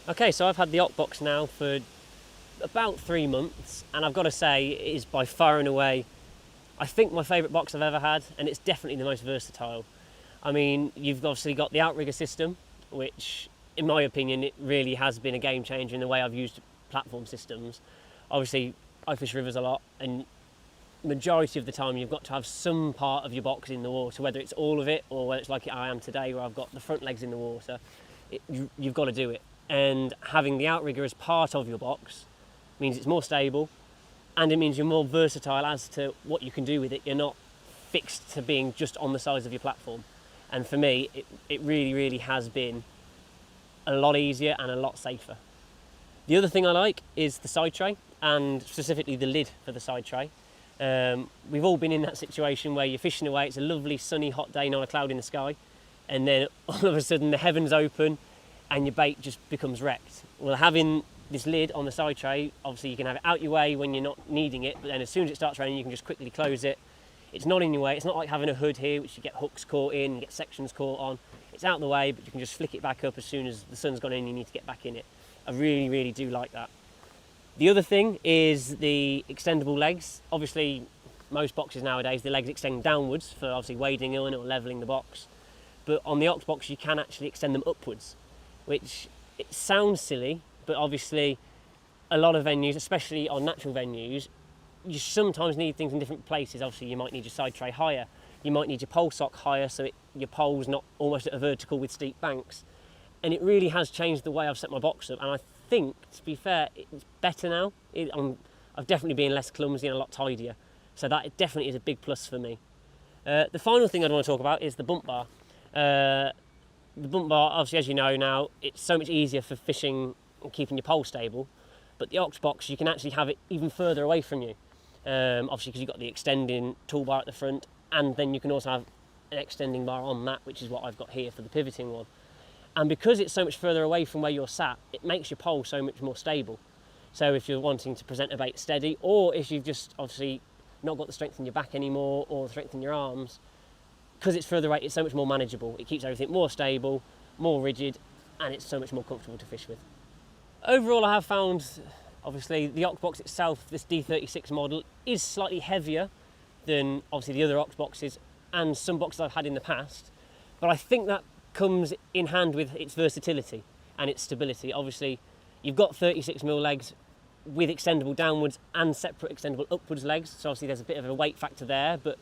Okay, so I've had the Octbox now for about 3 months, and I've got to say it is by far and away, I think, my favourite box I've ever had, and it's definitely the most versatile. I mean, you've obviously got the outrigger system, which in my opinion it really has been a game changer in the way I've used platform systems. Obviously I fish rivers a lot, and majority of the time you've got to have some part of your box in the water, whether it's all of it or whether it's like I am today where I've got the front legs in the water. You've got to do it, and having the outrigger as part of your box means it's more stable, and it means you're more versatile as to what you can do with it. You're not fixed to being just on the sides of your platform, and for me it really has been a lot easier and a lot safer. The other thing I like is the side tray, and specifically the lid for the side tray. We've all been in that situation where you're fishing away, it's a lovely sunny hot day, not a cloud in the sky, and then all of a sudden the heavens open and your bait just becomes wrecked. Well, having this lid on the side tray, obviously you can have it out your way when you're not needing it, but then as soon as it starts raining you can just quickly close it. It's not in your way, it's not like having a hood here which you get hooks caught in, you get sections caught on. It's out the way, but you can just flick it back up as soon as the sun's gone in and you need to get back in it. I really do like that. The other thing is the extendable legs. Obviously most boxes nowadays the legs extend downwards for obviously wading in or levelling the box, but on the Octbox you can actually extend them upwards, which it sounds silly, but obviously a lot of venues, especially on natural venues, you sometimes need things in different places. Obviously you might need your side tray higher, you might need your pole sock higher so your pole's not almost at a vertical with steep banks, and it really has changed the way I've set my box up, and I think, to be fair, it's better now. I've definitely been less clumsy and a lot tidier, so that definitely is a big plus for me. The final thing I'd want to talk about is the bump bar. The bump bar, obviously, as you know now, it's so much easier for fishing and keeping your pole stable, but the Octbox, you can actually have it even further away from you, obviously because you've got the extending toolbar at the front, and then you can also have an extending bar on that, which is what I've got here for the pivoting one. And because it's so much further away from where you're sat, it makes your pole so much more stable. So if you're wanting to present a bait steady, or if you've just obviously not got the strength in your back anymore or the strength in your arms, because it's further away, it's so much more manageable. It keeps everything more stable, more rigid, and it's so much more comfortable to fish with. Overall, I have found, obviously, the Octbox itself, this D36 model, is slightly heavier than obviously the other Octboxes and some boxes I've had in the past, but I think that comes in hand with its versatility and its stability. Obviously, you've got 36mm legs with extendable downwards and separate extendable upwards legs, so obviously there's a bit of a weight factor there, but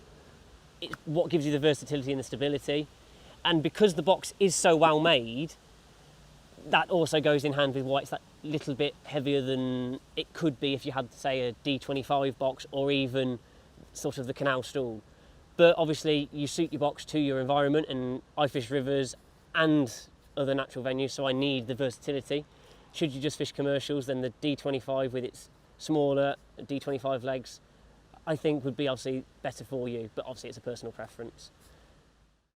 it's what gives you the versatility and the stability. And because the box is so well made, that also goes in hand with why it's that little bit heavier than it could be if you had, say, a D25 box or even sort of the canal stool. But obviously you suit your box to your environment, and I fish rivers and other natural venues, so I need the versatility. Should you just fish commercials, then the D25 with its smaller D25 legs I think would be obviously better for you, but obviously it's a personal preference.